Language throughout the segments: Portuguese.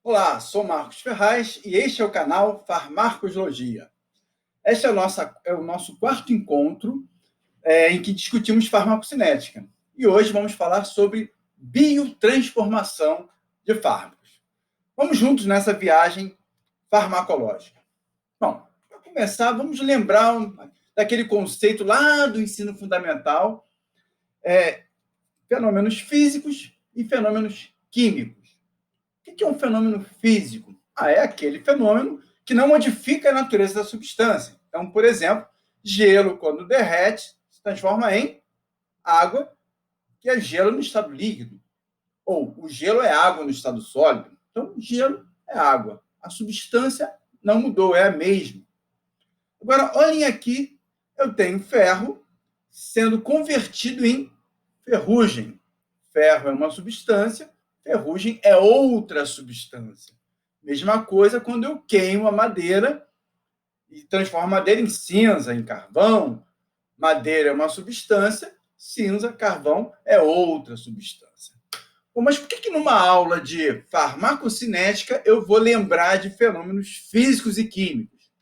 Olá, sou Marcos Ferraz e este é o canal Farmacologia. Este é o nosso quarto encontro em que discutimos farmacocinética. E hoje vamos falar sobre biotransformação de fármacos. Vamos juntos nessa viagem farmacológica. Bom, para começar, vamos lembrar daquele conceito lá do ensino fundamental, fenômenos físicos e fenômenos químicos. O que é um fenômeno físico? É aquele fenômeno que não modifica a natureza da substância. Então, por exemplo, gelo, quando derrete, se transforma em água, que é gelo no estado líquido. Ou o gelo é água no estado sólido. Então, gelo é água. A substância não mudou, é a mesma. Agora, olhem aqui, eu tenho ferro sendo convertido em ferrugem. Ferro é uma substância, ferrugem é outra substância. Mesma coisa quando eu queimo a madeira e transformo a madeira em cinza, em carvão. Madeira é uma substância, cinza, carvão é outra substância. Bom, mas por que numa aula de farmacocinética eu vou lembrar de fenômenos físicos e químicos?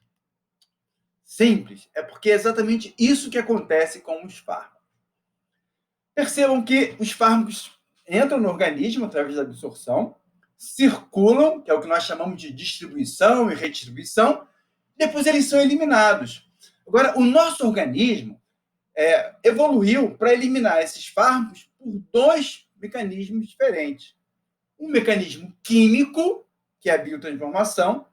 Simples, é porque é exatamente isso que acontece com os fármacos. Percebam que os fármacos entram no organismo através da absorção, circulam, que é o que nós chamamos de distribuição e redistribuição, e depois eles são eliminados. Agora, o nosso organismo evoluiu para eliminar esses fármacos por dois mecanismos diferentes. Um mecanismo químico, que é a biotransformação,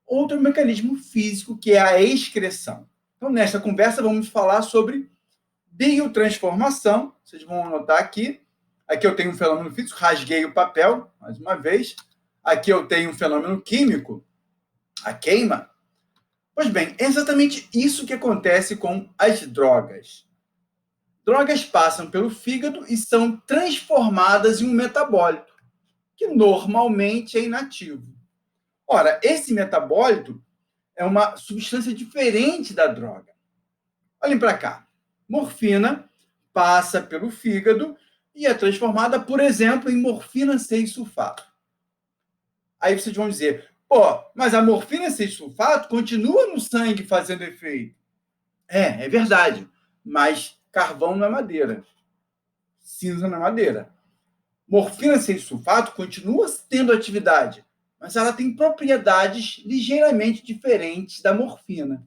outro mecanismo físico, que é a excreção. Então, nesta conversa, vamos falar sobre biotransformação. Vocês vão anotar aqui. Aqui eu tenho um fenômeno físico, rasguei o papel, mais uma vez. Aqui eu tenho um fenômeno químico, a queima. Pois bem, é exatamente isso que acontece com as drogas. Drogas passam pelo fígado e são transformadas em um metabólito, que normalmente é inativo. Ora, esse metabólito é uma substância diferente da droga. Olhem para cá. Morfina passa pelo fígado e é transformada, por exemplo, em morfina 6-sulfato. Aí vocês vão dizer, mas a morfina 6-sulfato continua no sangue fazendo efeito. É verdade, mas carvão não é madeira, cinza não é madeira. Morfina 6-sulfato continua tendo atividade, mas ela tem propriedades ligeiramente diferentes da morfina.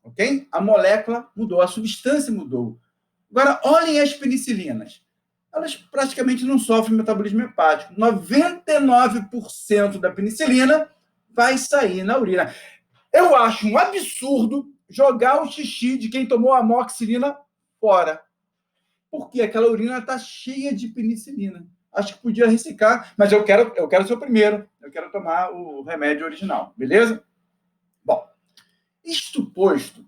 Ok? A molécula mudou, a substância mudou. Agora, olhem as penicilinas. Elas praticamente não sofrem metabolismo hepático. 99% da penicilina vai sair na urina. Eu acho um absurdo jogar o xixi de quem tomou amoxicilina fora. Porque aquela urina está cheia de penicilina. Acho que podia reciclar, mas eu quero ser o primeiro. Eu quero tomar o remédio original, beleza? Bom, isto posto,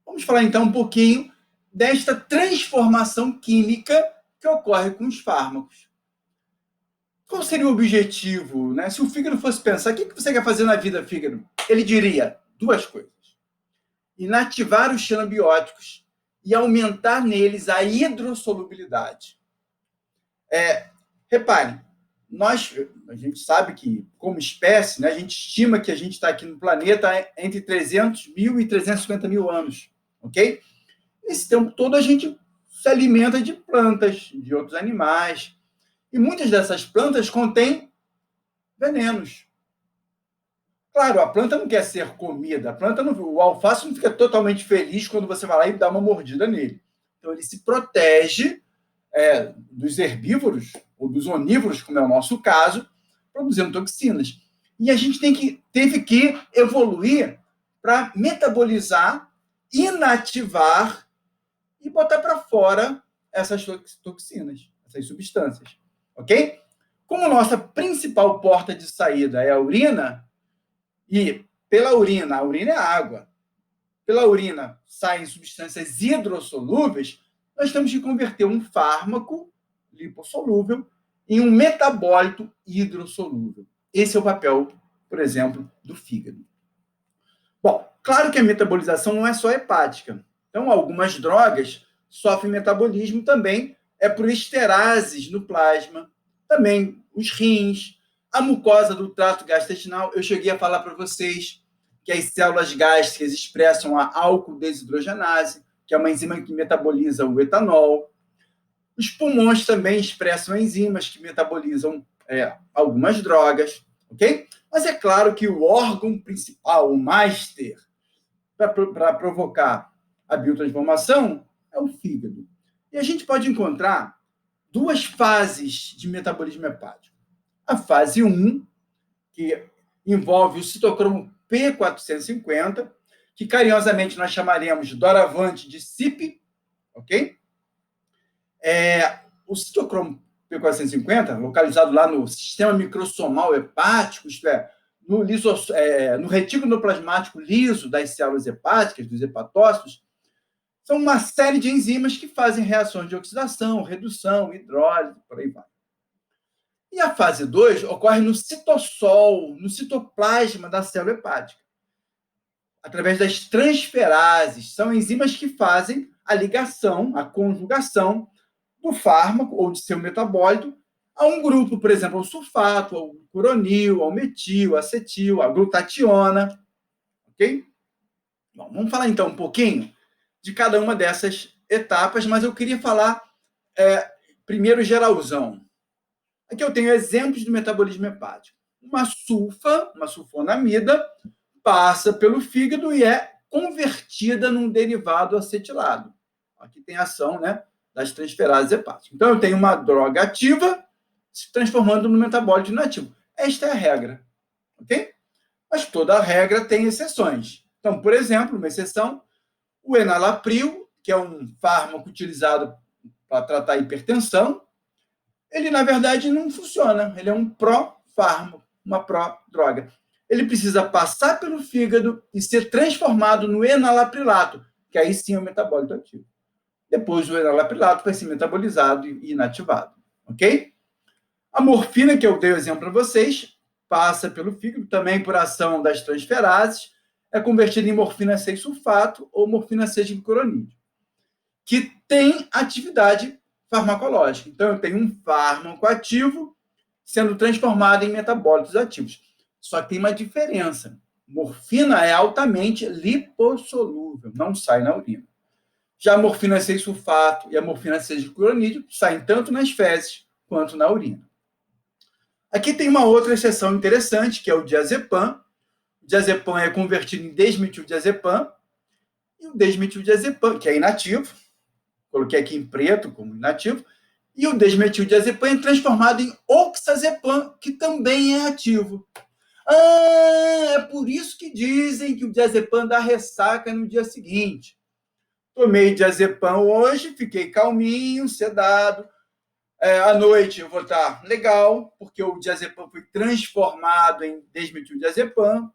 vamos falar então um pouquinho desta transformação química que ocorre com os fármacos. Qual seria o objetivo, né? Se o fígado fosse pensar, o que você quer fazer na vida, fígado? Ele diria duas coisas. Inativar os xenobióticos e aumentar neles a hidrossolubilidade. Repare, a gente sabe que, como espécie, né, a gente estima que a gente está aqui no planeta entre 300 mil e 350 mil anos, ok? Nesse tempo todo, a gente se alimenta de plantas, de outros animais, e muitas dessas plantas contêm venenos. Claro, a planta não quer ser comida, o alface não fica totalmente feliz quando você vai lá e dá uma mordida nele. Então, ele se protege dos herbívoros, ou dos onívoros, como é o nosso caso, produzindo toxinas. E a gente teve que evoluir para metabolizar, inativar e botar para fora essas toxinas, essas substâncias. Ok? Como nossa principal porta de saída é a urina, e pela urina, a urina é água, pela urina saem substâncias hidrossolúveis, nós temos que converter um fármaco lipossolúvel em um metabólito hidrossolúvel. Esse é o papel, por exemplo, do fígado. Bom, claro que a metabolização não é só hepática. Então, algumas drogas sofrem metabolismo também por esterases no plasma, também os rins, A mucosa do trato gastrointestinal, eu cheguei a falar para vocês que as células gástricas expressam a álcool desidrogenase, que é uma enzima que metaboliza o etanol. Os pulmões também expressam enzimas que metabolizam algumas drogas, ok? Mas é claro que o órgão principal, o master, para provocar a biotransformação é o fígado. E a gente pode encontrar duas fases de metabolismo hepático. A fase 1, que envolve o citocromo P450, que carinhosamente nós chamaremos doravante de CYP, ok? O citocromo P450, localizado lá no sistema microsomal hepático, isto é, no retículo endoplasmático liso das células hepáticas, dos hepatócitos, são uma série de enzimas que fazem reações de oxidação, redução, hidrólise, por aí vai. E a fase 2 ocorre no citossol, no citoplasma da célula hepática, através das transferases. São enzimas que fazem a ligação, a conjugação do fármaco ou de seu metabólito a um grupo, por exemplo, ao sulfato, ao curonil, ao metil, acetil, à glutationa. Ok? Bom, vamos falar então um pouquinho de cada uma dessas etapas, mas eu queria falar primeiro geralzão. Aqui eu tenho exemplos do metabolismo hepático. Uma sulfonamida, passa pelo fígado e é convertida num derivado acetilado. Aqui tem a ação, né, das transferases hepáticas. Então, eu tenho uma droga ativa se transformando no metabólito inativo. Esta é a regra, ok? Mas toda regra tem exceções. Então, por exemplo, uma exceção, o enalapril, que é um fármaco utilizado para tratar a hipertensão, ele, na verdade, não funciona. Ele é um pró-fármaco, uma pró-droga. Ele precisa passar pelo fígado e ser transformado no enalaprilato, que aí sim é o metabólito ativo. Depois o enalaprilato vai ser metabolizado e inativado, ok? A morfina, que eu dei o exemplo para vocês, passa pelo fígado, também por ação das transferases, é convertida em morfina 6-sulfato ou morfina 6-glucuronídeo, que tem atividade farmacológica. Então, eu tenho um fármaco ativo sendo transformado em metabólitos ativos. Só que tem uma diferença. Morfina é altamente lipossolúvel, não sai na urina. Já a morfina 6-sulfato e a morfina 6-glucuronídeo saem tanto nas fezes quanto na urina. Aqui tem uma outra exceção interessante, que é o diazepam. O diazepam é convertido em desmetildiazepam, e o desmetildiazepam, que é inativo, coloquei aqui em preto como inativo, e o desmetildiazepam é transformado em oxazepam, que também é ativo. É por isso que dizem que o diazepam dá ressaca no dia seguinte. Tomei diazepam hoje, fiquei calminho, sedado. À noite eu vou estar legal, porque o diazepam foi transformado em desmetildiazepam.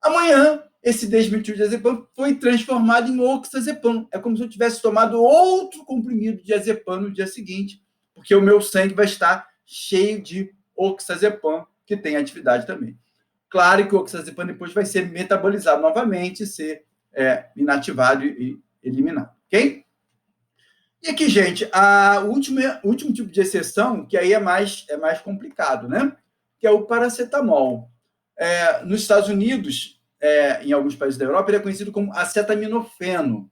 Amanhã, esse desmetildiazepam foi transformado em oxazepam. É como se eu tivesse tomado outro comprimido de diazepam no dia seguinte, porque o meu sangue vai estar cheio de oxazepam, que tem atividade também. Claro que o oxazepam depois vai ser metabolizado novamente, ser inativado e eliminado, ok? E aqui, gente, o último tipo de exceção, que aí é mais complicado, né? Que é o paracetamol. Nos Estados Unidos, em alguns países da Europa, ele é conhecido como acetaminofeno.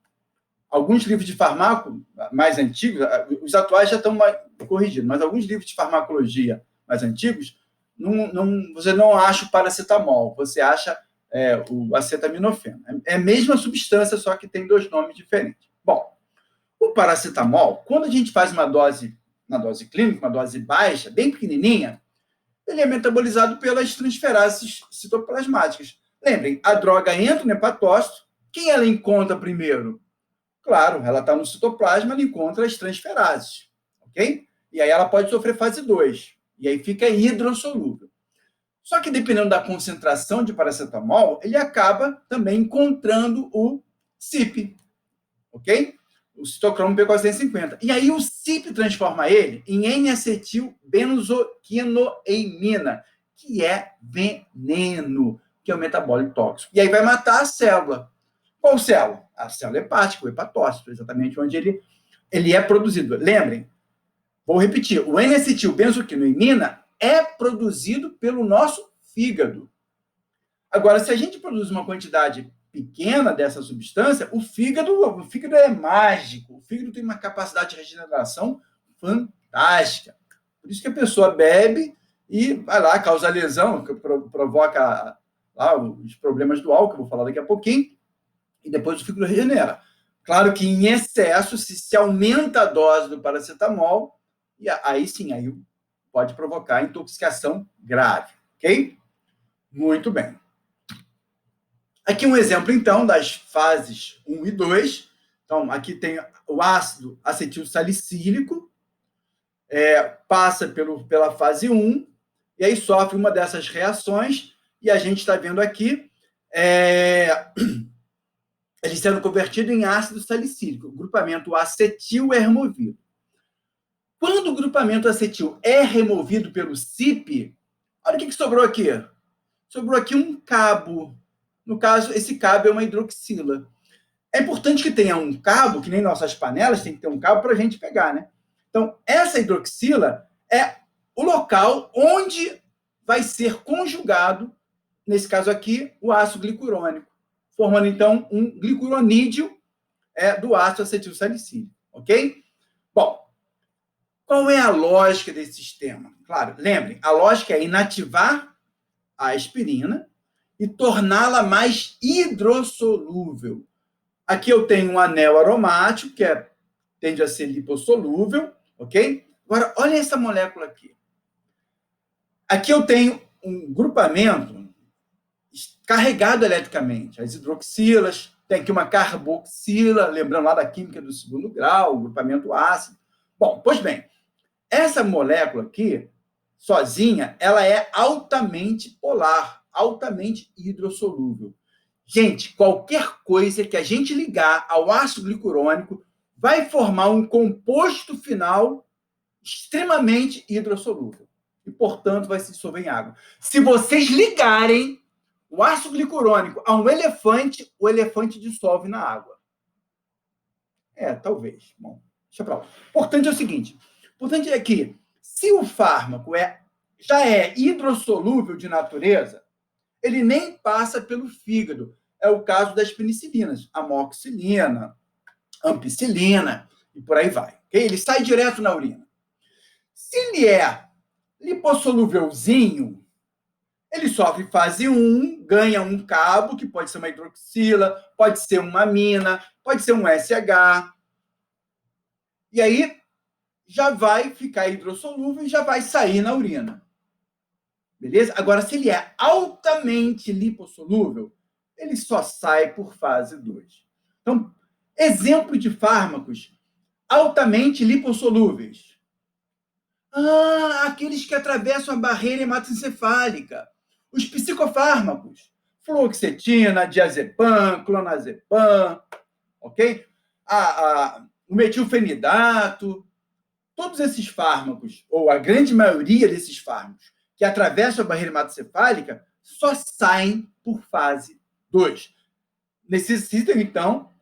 Alguns livros de farmaco mais antigos, os atuais já estão mais corrigidos, mas alguns livros de farmacologia mais antigos, você não acha o paracetamol, você acha o acetaminofeno. É a mesma substância, só que tem dois nomes diferentes. Bom, o paracetamol, quando a gente faz uma dose clínica, uma dose baixa, bem pequenininha, ele é metabolizado pelas transferases citoplasmáticas. Lembrem, a droga entra no hepatócito, quem ela encontra primeiro? Claro, ela está no citoplasma, ela encontra as transferases, ok? E aí ela pode sofrer fase 2, e aí fica hidrossolúvel. Só que dependendo da concentração de paracetamol, ele acaba também encontrando o CYP, ok? O citocromo P450. E aí o CYP transforma ele em N-acetilbenzoquinoamina, que é veneno, que é o metabólito tóxico. E aí vai matar a célula. Qual célula? A célula hepática, o hepatócito, exatamente onde ele é produzido. Lembrem, vou repetir, o N-acetilbenzoquinoamina é produzido pelo nosso fígado. Agora, se a gente produz uma quantidade pequena dessa substância, o fígado é mágico. O fígado tem uma capacidade de regeneração fantástica. Por isso que a pessoa bebe e vai lá, causa lesão, que provoca lá os problemas do álcool, que eu vou falar daqui a pouquinho, e depois o fígado regenera. Claro que em excesso, se aumenta a dose do paracetamol, e aí sim, aí pode provocar intoxicação grave, ok? Muito bem. Aqui um exemplo, então, das fases 1 e 2. Então, aqui tem o ácido acetilsalicílico, passa pela fase 1, e aí sofre uma dessas reações, e a gente está vendo aqui ele sendo convertido em ácido salicílico, o grupamento acetil é removido. Quando o grupamento acetil é removido pelo CYP, olha o que sobrou aqui. Sobrou aqui um cabo. No caso, esse cabo é uma hidroxila. É importante que tenha um cabo, que nem nossas panelas, tem que ter um cabo para a gente pegar, né? Então, essa hidroxila é o local onde vai ser conjugado, nesse caso aqui, o ácido glicurônico, formando, então, um glicuronídeo do ácido acetilsalicílico, ok? Bom, qual é a lógica desse sistema? Claro, lembrem, a lógica é inativar a aspirina e torná-la mais hidrossolúvel. Aqui eu tenho um anel aromático, que tende a ser lipossolúvel, ok? Agora, olha essa molécula aqui. Aqui eu tenho um grupamento carregado eletricamente. As hidroxilas, tem aqui uma carboxila, lembrando lá da química do segundo grau, o grupamento ácido. Bom, pois bem, essa molécula aqui, sozinha, ela é altamente polar, altamente hidrossolúvel. Gente, qualquer coisa que a gente ligar ao ácido glicurônico vai formar um composto final extremamente hidrossolúvel. E, portanto, vai se dissolver em água. Se vocês ligarem o ácido glicurônico a um elefante, o elefante dissolve na água. Talvez. Bom, deixa pra lá. Importante é o seguinte. Importante é que, se o fármaco já é hidrossolúvel de natureza, ele nem passa pelo fígado. É o caso das penicilinas, amoxicilina, ampicilina, e por aí vai. Okay? Ele sai direto na urina. Se ele é lipossolúvelzinho, ele sofre fase 1, ganha um cabo, que pode ser uma hidroxila, pode ser uma amina, pode ser um SH. E aí já vai ficar hidrossolúvel e já vai sair na urina. Beleza? Agora, se ele é altamente lipossolúvel, ele só sai por fase 2. Então, exemplo de fármacos altamente lipossolúveis. Aqueles que atravessam a barreira hematoencefálica. Os psicofármacos. Fluoxetina, diazepam, clonazepam, ok? O metilfenidato. Todos esses fármacos, ou a grande maioria desses fármacos, que atravessam a barreira hematoencefálica, só saem por fase 2. Necessitam, então,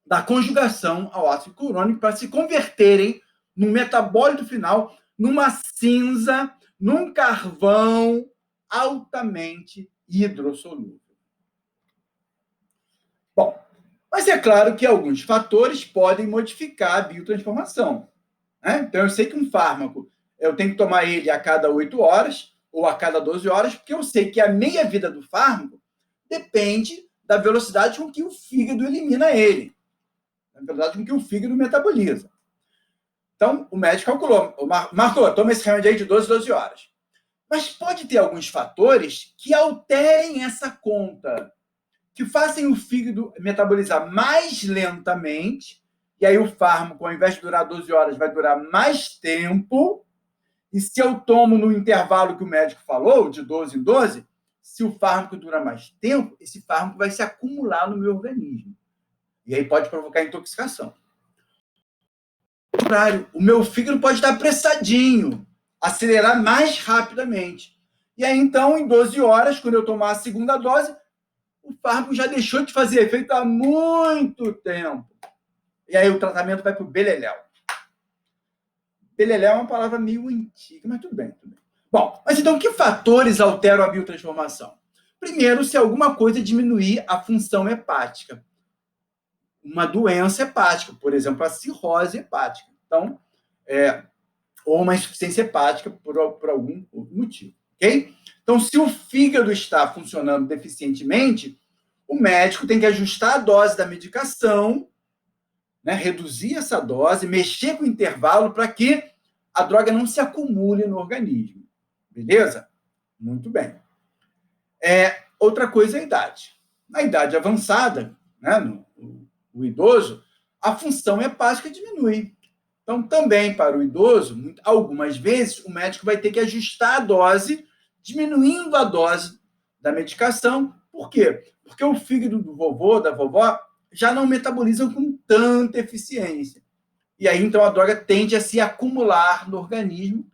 da conjugação ao ácido glicurônico para se converterem no metabólito final, numa cinza, num carvão altamente hidrossolúvel. Bom, mas é claro que alguns fatores podem modificar a biotransformação. Né? Então, eu sei que um fármaco, eu tenho que tomar ele a cada 8 horas ou a cada 12 horas, porque eu sei que a meia-vida do fármaco depende da velocidade com que o fígado elimina ele. Na verdade, com que o fígado metaboliza. Então, o médico calculou, marcou, toma esse remédio aí de 12 horas. Mas pode ter alguns fatores que alterem essa conta, que façam o fígado metabolizar mais lentamente, e aí o fármaco, ao invés de durar 12 horas, vai durar mais tempo, e se eu tomo no intervalo que o médico falou, de 12 em 12, se o fármaco dura mais tempo, esse fármaco vai se acumular no meu organismo. E aí pode provocar intoxicação. Ao contrário, o meu fígado pode estar apressadinho, acelerar mais rapidamente. E aí, então, em 12 horas, quando eu tomar a segunda dose, o fármaco já deixou de fazer efeito há muito tempo. E aí o tratamento vai para o beleléu. Beleléu é uma palavra meio antiga, mas tudo bem, tudo bem. Bom, mas então que fatores alteram a biotransformação? Primeiro, se alguma coisa diminuir a função hepática. Uma doença hepática, por exemplo, a cirrose hepática. Então, ou uma insuficiência hepática por algum motivo, ok? Então, se o fígado está funcionando deficientemente, o médico tem que ajustar a dose da medicação, né, reduzir essa dose, mexer com o intervalo para que a droga não se acumule no organismo. Beleza? Muito bem. Outra coisa é a idade. Na idade avançada, né, o idoso, a função hepática diminui. Então, também para o idoso, algumas vezes o médico vai ter que ajustar a dose, diminuindo a dose da medicação. Por quê? Porque o fígado do vovô, da vovó, já não metaboliza com tanta eficiência. E aí, então, a droga tende a se acumular no organismo,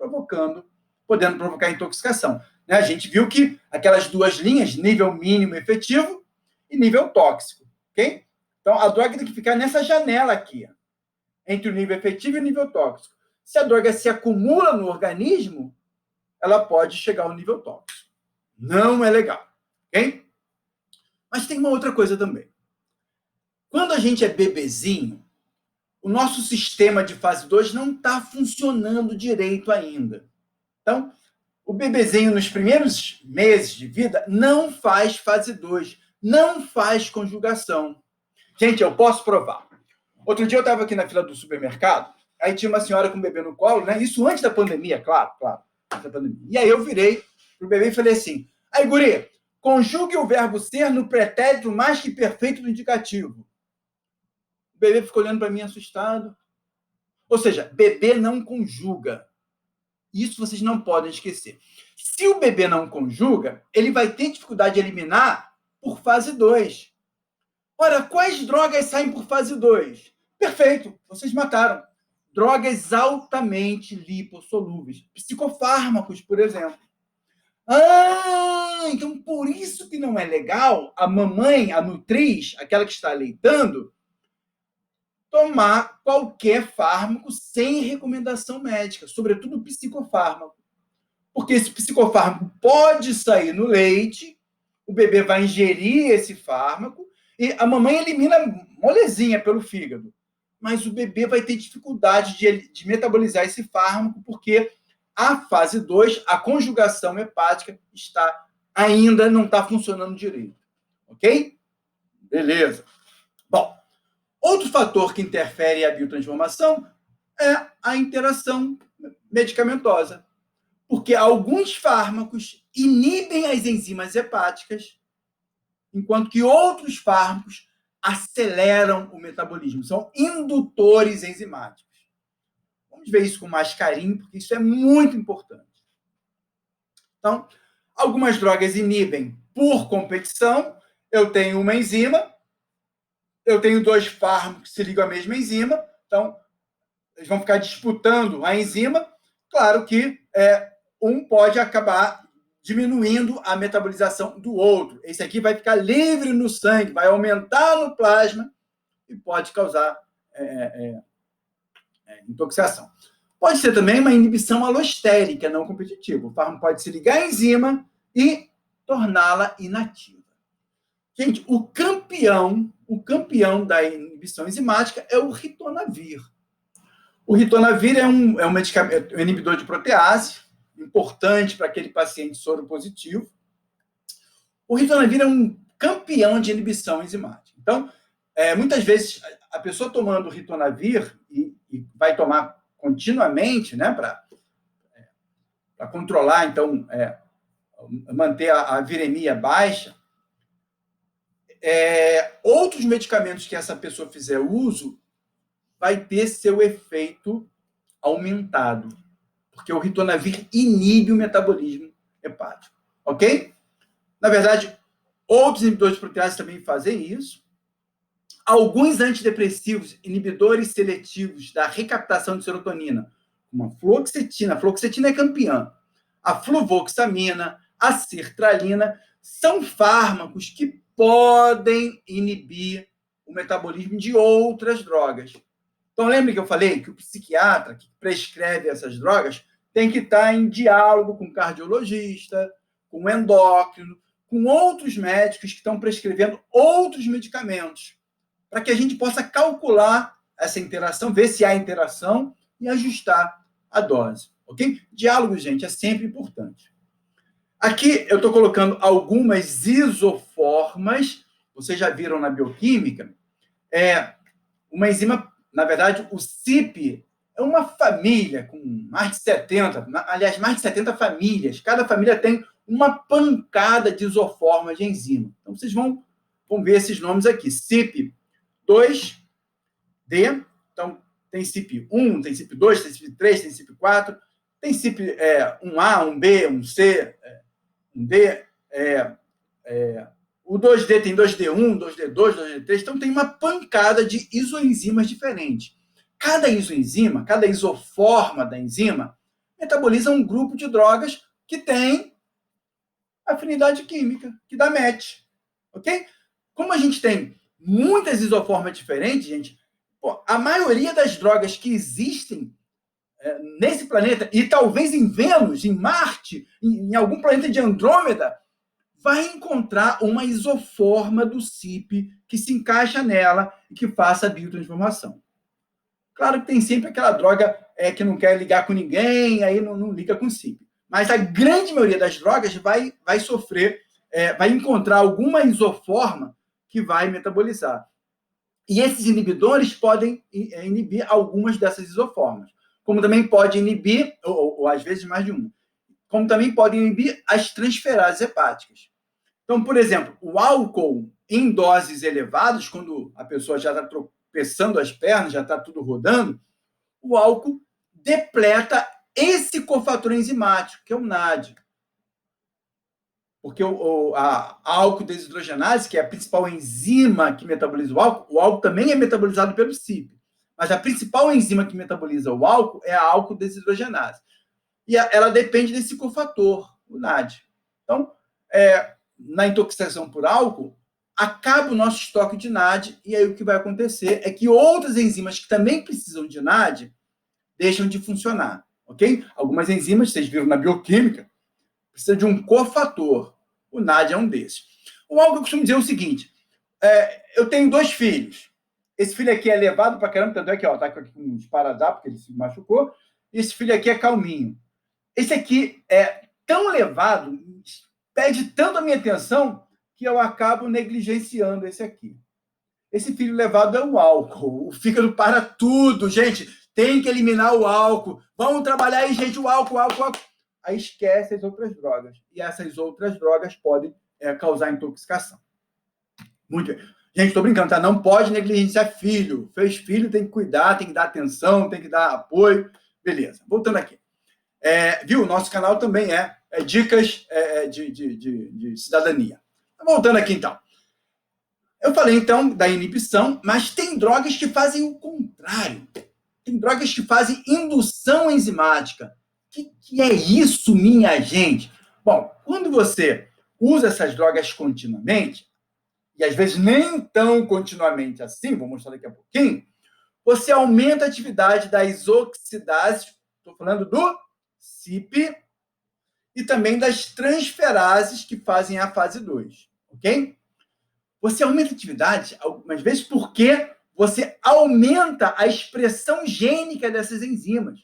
podendo provocar intoxicação. A gente viu que aquelas duas linhas, nível mínimo efetivo e nível tóxico, ok? Então, a droga tem que ficar nessa janela aqui, entre o nível efetivo e o nível tóxico. Se a droga se acumula no organismo, ela pode chegar ao nível tóxico. Não é legal, ok? Mas tem uma outra coisa também. Quando a gente é bebezinho, o nosso sistema de fase 2 não está funcionando direito ainda. Então, o bebezinho, nos primeiros meses de vida, não faz fase 2, não faz conjugação. Gente, eu posso provar. Outro dia eu estava aqui na fila do supermercado, aí tinha uma senhora com um bebê no colo, né? Isso antes da pandemia, claro. Antes da pandemia. E aí eu virei pro bebê e falei assim, aí, guri, conjugue o verbo ser no pretérito mais que perfeito do indicativo. O bebê ficou olhando para mim assustado. Ou seja, bebê não conjuga. Isso vocês não podem esquecer. Se o bebê não conjuga, ele vai ter dificuldade de eliminar por fase 2. Ora, quais drogas saem por fase 2? Perfeito, vocês mataram. Drogas altamente lipossolúveis. Psicofármacos, por exemplo. Então por isso que não é legal a mamãe, a nutriz, aquela que está aleitando, tomar qualquer fármaco sem recomendação médica, sobretudo psicofármaco. Porque esse psicofármaco pode sair no leite, o bebê vai ingerir esse fármaco e a mamãe elimina molezinha pelo fígado. Mas o bebê vai ter dificuldade de metabolizar esse fármaco porque a fase 2, a conjugação hepática, ainda não está funcionando direito. Ok? Beleza. Bom, outro fator que interfere a biotransformação é a interação medicamentosa. Porque alguns fármacos inibem as enzimas hepáticas, enquanto que outros fármacos aceleram o metabolismo, são indutores enzimáticos. Vamos ver isso com mais carinho, porque isso é muito importante. Então, algumas drogas inibem por competição. Eu tenho uma enzima, eu tenho dois fármacos que se ligam à mesma enzima, então eles vão ficar disputando a enzima. Claro que um pode acabar diminuindo a metabolização do outro. Esse aqui vai ficar livre no sangue, vai aumentar no plasma e pode causar intoxicação. Pode ser também uma inibição alostérica não competitiva. O fármaco pode se ligar à enzima e torná-la inativa. Gente, o campeão da inibição enzimática é o ritonavir. O ritonavir é um medicamento, um inibidor de protease, importante para aquele paciente soro positivo. O ritonavir é um campeão de inibição enzimática. Então, muitas vezes, a pessoa tomando ritonavir e vai tomar continuamente, né, para controlar, então, manter a viremia baixa, outros medicamentos que essa pessoa fizer uso vai ter seu efeito aumentado, porque o ritonavir inibe o metabolismo hepático, ok? Na verdade, outros inibidores de protease também fazem isso. Alguns antidepressivos, inibidores seletivos da recaptação de serotonina, como a fluoxetina é campeã, a fluvoxamina, a sertralina, são fármacos que podem inibir o metabolismo de outras drogas. Então, lembre que eu falei que o psiquiatra que prescreve essas drogas tem que estar em diálogo com o cardiologista, com o endócrino, com outros médicos que estão prescrevendo outros medicamentos, para que a gente possa calcular essa interação, ver se há interação e ajustar a dose, ok? Diálogo, gente, é sempre importante. Aqui eu estou colocando algumas isoformas, vocês já viram na bioquímica, uma enzima, na verdade, o CYP é uma família com mais de 70, aliás, mais de 70 famílias. Cada família tem uma pancada de isoformas de enzima. Então, vocês vão ver esses nomes aqui. CYP2D, então tem CYP1, tem CYP2, tem CYP3, tem CYP4, tem CYP1A, 1B, 1C, 1D, o 2D tem 2D1, 2D2, 2D3, então tem uma pancada de isoenzimas diferentes. Cada isoenzima, cada isoforma da enzima, metaboliza um grupo de drogas que tem afinidade química, que dá match, ok? Como a gente tem muitas isoformas diferentes, gente, a maioria das drogas que existem nesse planeta, e talvez em Vênus, em Marte, em algum planeta de Andrômeda, vai encontrar uma isoforma do CYP que se encaixa nela e que faça a biotransformação. Claro que tem sempre aquela droga que não quer ligar com ninguém, aí não liga com o CYP. Mas a grande maioria das drogas vai sofrer, vai encontrar alguma isoforma que vai metabolizar. E esses inibidores podem inibir algumas dessas isoformas, como também pode inibir, ou às vezes mais de uma, como também pode inibir as transferases hepáticas. Então, por exemplo, o álcool em doses elevadas, quando a pessoa já está tropeçando as pernas, já está tudo rodando, o álcool depleta esse cofator enzimático, que é o NAD. Porque a álcool desidrogenase, que é a principal enzima que metaboliza o álcool também é metabolizado pelo CYP. Mas a principal enzima que metaboliza o álcool é a álcool desidrogenase. E ela depende desse cofator, o NAD. Então, na intoxicação por álcool, acaba o nosso estoque de NAD, e aí o que vai acontecer é que outras enzimas que também precisam de NAD deixam de funcionar, ok? Algumas enzimas, vocês viram na bioquímica, precisam de um cofator. O NAD é um desses. O álcool, eu costumo dizer o seguinte, eu tenho 2 filhos. Esse filho aqui é levado pra caramba, tanto é que tá com um esparadrapo, porque ele se machucou, e esse filho aqui é calminho. Esse aqui é tão levado, pede tanto a minha atenção, que eu acabo negligenciando esse aqui. Esse filho levado é o álcool. O fígado para tudo, gente. Tem que eliminar o álcool. Vamos trabalhar aí, gente, o álcool. Aí esquece as outras drogas. E essas outras drogas podem causar intoxicação. Muito bem. Gente, estou brincando, tá? Não pode negligenciar filho. Fez filho, tem que cuidar, tem que dar atenção, tem que dar apoio. Beleza. Voltando aqui. Viu? Nosso canal também dicas de cidadania. Voltando aqui, então. Eu falei, então, da inibição, mas tem drogas que fazem o contrário. Tem drogas que fazem indução enzimática. O que é isso, minha gente? Bom, quando você usa essas drogas continuamente, e às vezes nem tão continuamente assim, vou mostrar daqui a pouquinho, você aumenta a atividade das oxidases, estou falando do CYP, e também das transferases que fazem a fase 2, ok? Você aumenta a atividade, algumas vezes, porque você aumenta a expressão gênica dessas enzimas.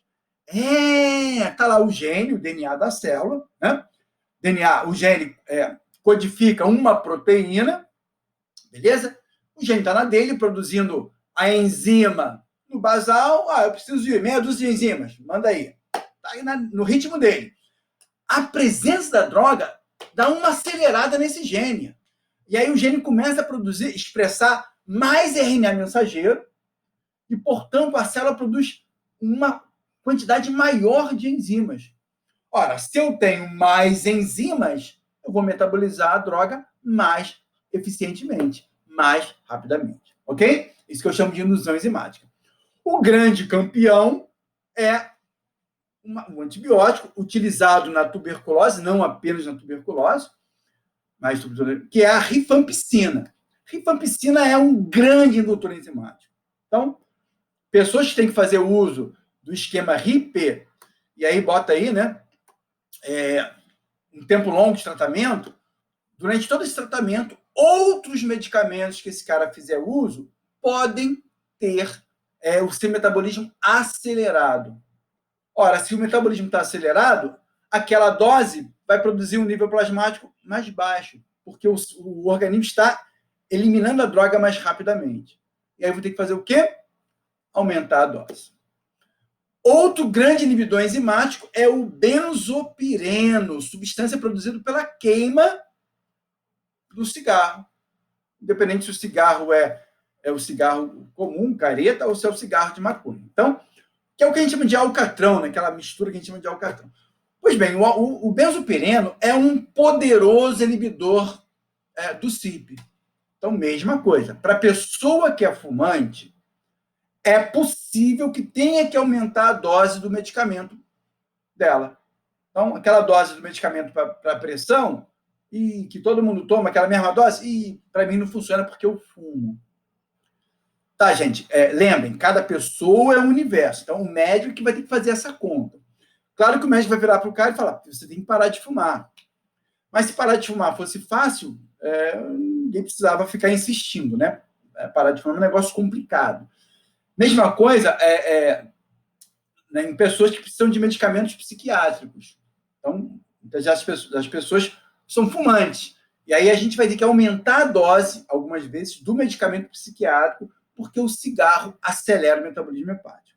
Tá lá o gene, o DNA da célula, né? O gene codifica uma proteína, beleza? O gene está na dele, produzindo a enzima no basal. Eu preciso de meia dúzia de enzimas, manda aí. Está aí no ritmo dele. A presença da droga dá uma acelerada nesse gene. E aí o gene começa a expressar mais RNA mensageiro e, portanto, a célula produz uma quantidade maior de enzimas. Ora, se eu tenho mais enzimas, eu vou metabolizar a droga mais eficientemente, mais rapidamente, ok? Isso que eu chamo de indução enzimática. O grande campeão é um antibiótico utilizado na tuberculose, não apenas na tuberculose, mas que é a rifampicina. Rifampicina é um grande indutor enzimático. Então, pessoas que têm que fazer uso do esquema RIP e aí bota aí, né, um tempo longo de tratamento, durante todo esse tratamento, outros medicamentos que esse cara fizer uso podem ter o seu metabolismo acelerado. Ora, se o metabolismo está acelerado, aquela dose vai produzir um nível plasmático mais baixo, porque o organismo está eliminando a droga mais rapidamente. E aí eu vou ter que fazer o quê? Aumentar a dose. Outro grande inibidor enzimático é o benzopireno, substância produzida pela queima do cigarro. Independente se o cigarro é o cigarro comum, careta, ou se é o cigarro de maconha. Então, que é o que a gente chama de alcatrão, né? Aquela mistura que a gente chama de alcatrão. Pois bem, o benzopireno é um poderoso inibidor do CYP. Então, mesma coisa. Para a pessoa que é fumante, é possível que tenha que aumentar a dose do medicamento dela. Então, aquela dose do medicamento para pressão, e que todo mundo toma aquela mesma dose, e para mim não funciona porque eu fumo. Tá, gente? Lembrem, cada pessoa é um universo. Então, o médico que vai ter que fazer essa conta. Claro que o médico vai virar para o cara e falar, você tem que parar de fumar. Mas se parar de fumar fosse fácil, ninguém precisava ficar insistindo, né? Parar de fumar é um negócio complicado. Mesma coisa né, em pessoas que precisam de medicamentos psiquiátricos. Então, as pessoas são fumantes. E aí a gente vai ter que aumentar a dose, algumas vezes, do medicamento psiquiátrico, porque o cigarro acelera o metabolismo hepático.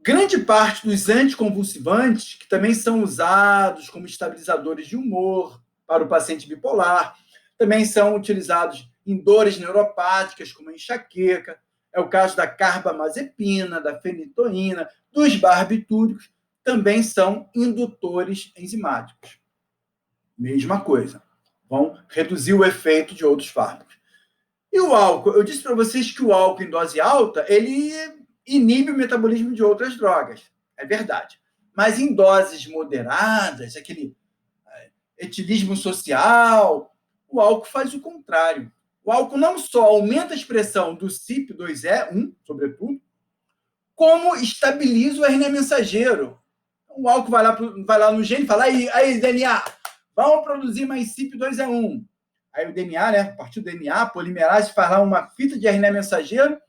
Grande parte dos anticonvulsivantes, que também são usados como estabilizadores de humor para o paciente bipolar, também são utilizados em dores neuropáticas, como a enxaqueca. É o caso da carbamazepina, da fenitoína, dos barbitúricos, também são indutores enzimáticos. Mesma coisa. Vão reduzir o efeito de outros fármacos. E o álcool? Eu disse para vocês que o álcool em dose alta, ele inibe o metabolismo de outras drogas. É verdade. Mas em doses moderadas, aquele etilismo social, o álcool faz o contrário. O álcool não só aumenta a expressão do CYP2E1, sobretudo, como estabiliza o RNA mensageiro. O álcool vai lá no gene e fala, aí, DNA, vamos produzir mais CYP2E1. Aí o DNA, né, a partir do DNA, a polimerase faz lá uma fita de RNA mensageiro,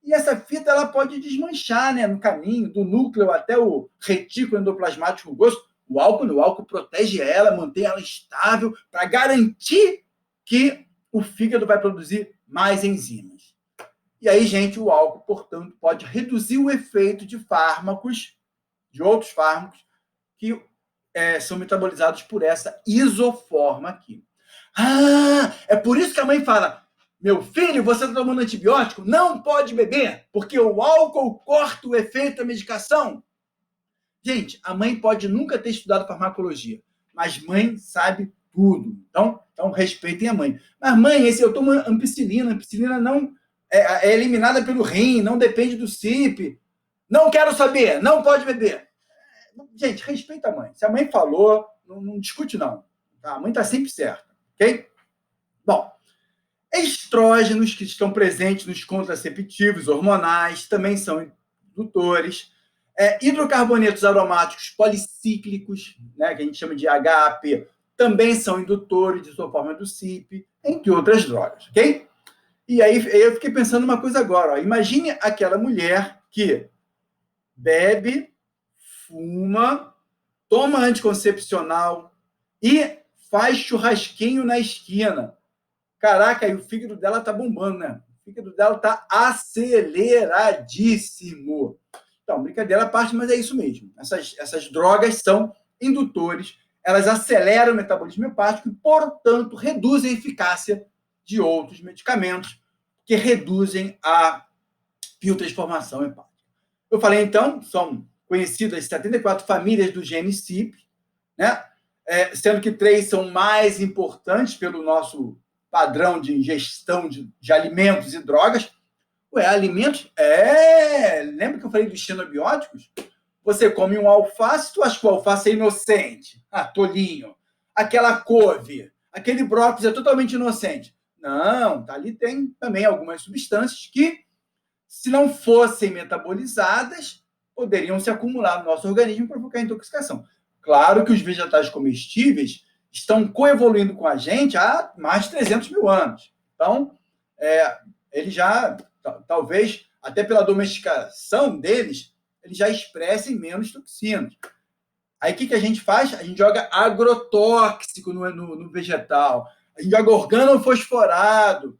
e essa fita ela pode desmanchar, né, no caminho, do núcleo até o retículo endoplasmático rugoso. O álcool protege ela, mantém ela estável, para garantir que o fígado vai produzir mais enzimas. E aí, gente, o álcool, portanto, pode reduzir o efeito de fármacos, de outros fármacos, que são metabolizados por essa isoforma aqui. É por isso que a mãe fala, meu filho, você está tomando antibiótico? Não pode beber, porque o álcool corta o efeito da medicação. Gente, a mãe pode nunca ter estudado farmacologia, mas mãe sabe tudo. Então respeitem a mãe. Mas mãe, eu tomo ampicilina. A ampicilina não é eliminada pelo rim, não depende do CYP. Não quero saber, não pode beber. Gente, respeita a mãe. Se a mãe falou, não discute não. Tá? A mãe está sempre certa, ok? Bom, estrógenos que estão presentes nos contraceptivos hormonais também são indutores. Hidrocarbonetos aromáticos policíclicos, né, que a gente chama de HAP, também são indutores de sua forma do CYP, entre outras drogas, ok? E aí eu fiquei pensando uma coisa agora. Ó. Imagine aquela mulher que bebe, fuma, toma anticoncepcional e faz churrasquinho na esquina. Caraca, e o fígado dela tá bombando, né? O fígado dela tá aceleradíssimo. Então, brincadeira à parte, mas é isso mesmo. Essas drogas são indutores, elas aceleram o metabolismo hepático e, portanto, reduzem a eficácia de outros medicamentos que reduzem a biotransformação hepática. Eu falei, então, são conhecidas 74 famílias do gene CYP, né? Sendo que 3 são mais importantes pelo nosso padrão de ingestão de alimentos e drogas. Alimentos? Lembra que eu falei dos xenobióticos? Você come um alface, tu acha que o alface é inocente? Tolinho. Aquela couve, aquele brócolis é totalmente inocente. Não, ali tem também algumas substâncias que, se não fossem metabolizadas, poderiam se acumular no nosso organismo e provocar intoxicação. Claro que os vegetais comestíveis estão coevoluindo com a gente há mais de 300 mil anos. Então, eles já, talvez, até pela domesticação deles, eles já expressem menos toxinas. Aí o que a gente faz? A gente joga agrotóxico no vegetal, a gente joga organofosforado.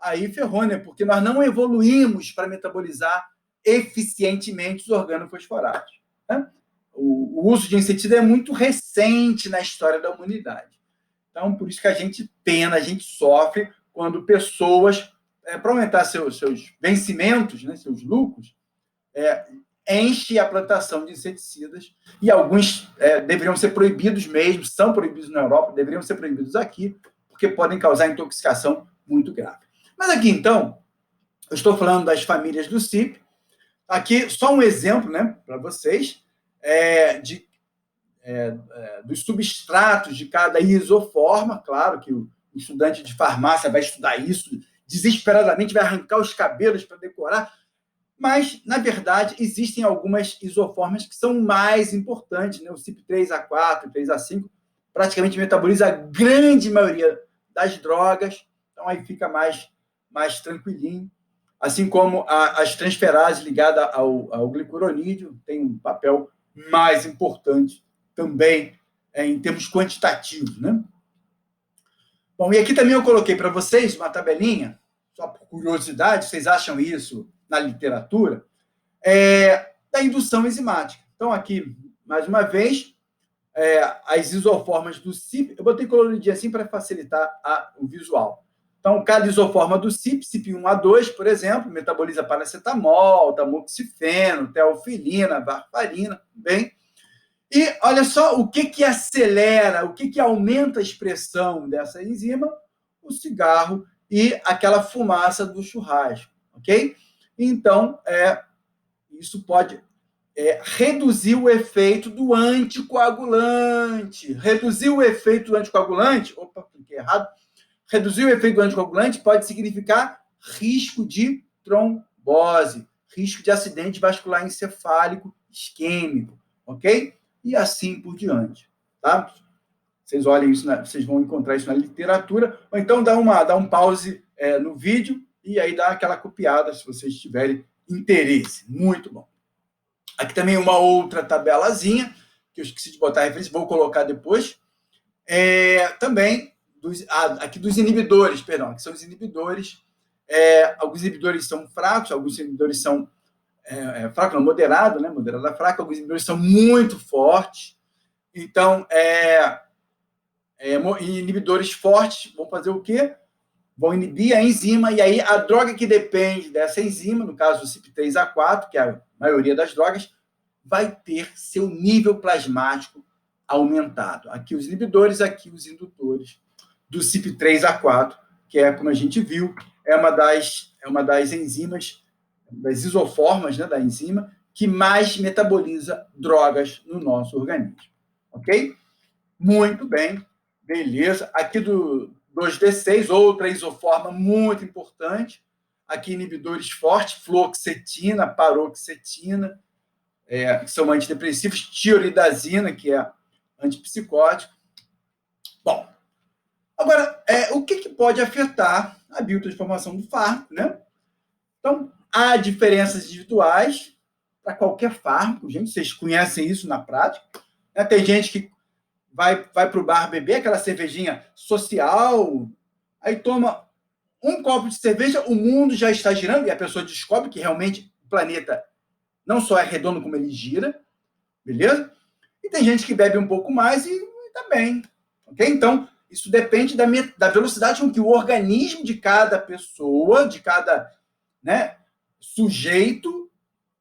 Aí ferrou, né? Porque nós não evoluímos para metabolizar eficientemente os organofosforados. Né? O uso de inseticida é muito recente na história da humanidade. Então, por isso que a gente pena, a gente sofre quando pessoas, para aumentar seus vencimentos, né, seus lucros, enche a plantação de inseticidas, e alguns deveriam ser proibidos mesmo, são proibidos na Europa, deveriam ser proibidos aqui, porque podem causar intoxicação muito grave. Mas aqui, então, eu estou falando das famílias do CIP. Aqui, só um exemplo, né, para vocês, dos substratos de cada isoforma. Claro que o estudante de farmácia vai estudar isso desesperadamente, vai arrancar os cabelos para decorar, mas, na verdade, existem algumas isoformas que são mais importantes, né? O CYP3A4, 3A5, praticamente metaboliza a grande maioria das drogas, então aí fica mais tranquilinho. Assim como as transferases ligadas ao glicuronídeo têm um papel mais importante também em termos quantitativos, né? Bom, e aqui também eu coloquei para vocês uma tabelinha, só por curiosidade, vocês acham isso na literatura, da indução enzimática. Então, aqui, mais uma vez, as isoformas do CIP, eu botei coloridinho assim para facilitar o visual. Então, cada isoforma do CIP, CYP1A2, por exemplo, metaboliza paracetamol, tamoxifeno, teofilina, varfarina, bem. E olha só o que acelera, o que aumenta a expressão dessa enzima, o cigarro e aquela fumaça do churrasco, ok? Então, isso pode reduzir o efeito do anticoagulante. Reduzir o efeito do anticoagulante, cliquei errado. Reduzir o efeito do anticoagulante pode significar risco de trombose, risco de acidente vascular encefálico isquêmico, ok? E assim por diante, tá? Vocês olhem isso, vocês vão encontrar isso na literatura, ou então dá um pause no vídeo e aí dá aquela copiada se vocês tiverem interesse. Muito bom. Aqui também uma outra tabelazinha, que eu esqueci de botar a referência, vou colocar depois. Também, aqui dos inibidores, perdão, aqui são os inibidores. Alguns inibidores são fracos, alguns inibidores são fraco, não, moderado, né? Moderado a fraco, alguns inibidores são muito fortes. Então, inibidores fortes vão fazer o quê? Vão inibir a enzima, e aí a droga que depende dessa enzima, no caso do CYP3A4, que é a maioria das drogas, vai ter seu nível plasmático aumentado. Aqui os inibidores, aqui os indutores do CYP3A4, que é, como a gente viu, é uma das enzimas, das isoformas, né, da enzima, que mais metaboliza drogas no nosso organismo. Ok? Muito bem. Beleza. Aqui do 2D6, outra isoforma muito importante. Aqui inibidores fortes, fluoxetina, paroxetina, que são antidepressivos, tioridazina, que é antipsicótico. Bom, agora, o que pode afetar a biotransformação do fármaco, né? Então, há diferenças individuais para qualquer fármaco, gente, vocês conhecem isso na prática. Né? Tem gente que vai para o bar beber aquela cervejinha social, aí toma um copo de cerveja, o mundo já está girando, e a pessoa descobre que realmente o planeta não só é redondo, como ele gira, beleza? E tem gente que bebe um pouco mais e está bem, ok? Então, isso depende da velocidade com que o organismo de cada pessoa, de cada, né, sujeito,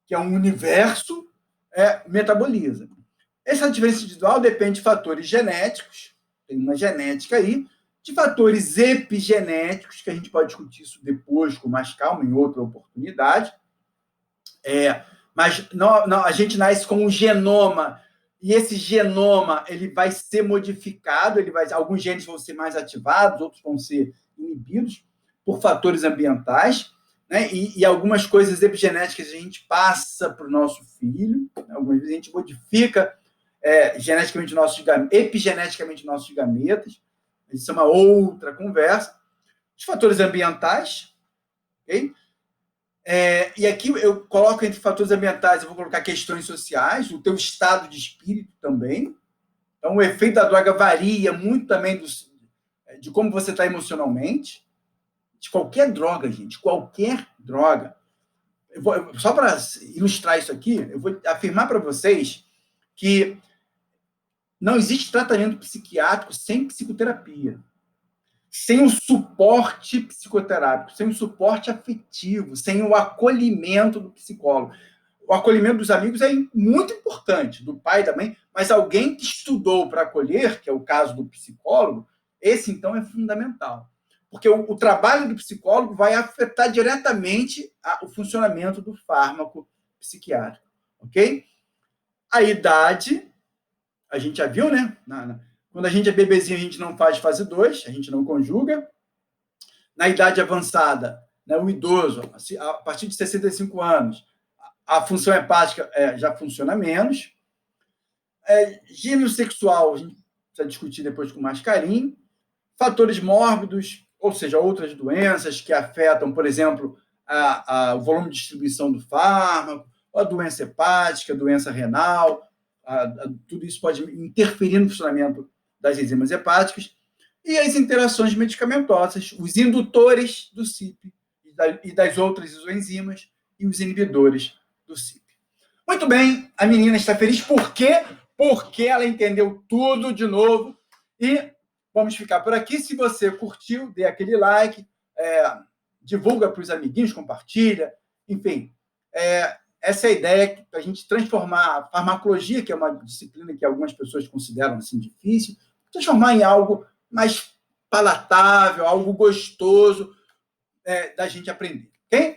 que é um universo, metaboliza. Essa diferença individual depende de fatores genéticos, tem uma genética aí, de fatores epigenéticos, que a gente pode discutir isso depois com mais calma, em outra oportunidade. Mas a gente nasce com um genoma, e esse genoma ele vai ser modificado, alguns genes vão ser mais ativados, outros vão ser inibidos por fatores ambientais. né? E algumas coisas epigenéticas a gente passa para o nosso filho, né? Algumas vezes a gente modifica epigeneticamente nossos gametas. Isso é uma outra conversa. Os fatores ambientais, ok? E aqui eu coloco entre fatores ambientais, eu vou colocar questões sociais, o teu estado de espírito também. Então, o efeito da droga varia muito também de como você está emocionalmente. De qualquer droga, gente, qualquer droga. Só para ilustrar isso aqui, eu vou afirmar para vocês que não existe tratamento psiquiátrico sem psicoterapia, sem o suporte psicoterápico, sem o suporte afetivo, sem o acolhimento do psicólogo. O acolhimento dos amigos é muito importante, do pai e da mãe, mas alguém que estudou para acolher, que é o caso do psicólogo, esse então é fundamental. Porque o trabalho do psicólogo vai afetar diretamente o funcionamento do fármaco psiquiátrico, ok? A idade, a gente já viu, né? Quando a gente é bebezinho, a gente não faz fase 2, a gente não conjuga. Na idade avançada, né, o idoso, a partir de 65 anos, a função hepática já funciona menos. Gênero sexual, a gente precisa discutir depois com mais carinho. Fatores mórbidos, ou seja, outras doenças que afetam, por exemplo, o volume de distribuição do fármaco, a doença hepática, a doença renal, tudo isso pode interferir no funcionamento das enzimas hepáticas. E as interações medicamentosas, os indutores do CYP e das outras isoenzimas e os inibidores do CYP. Muito bem, a menina está feliz. Por quê? Porque ela entendeu tudo de novo. E vamos ficar por aqui. Se você curtiu, dê aquele like, divulga para os amiguinhos, compartilha. Enfim, essa é a ideia, a gente transformar a farmacologia, que é uma disciplina que algumas pessoas consideram assim difícil, transformar em algo mais palatável, algo gostoso da gente aprender. Ok?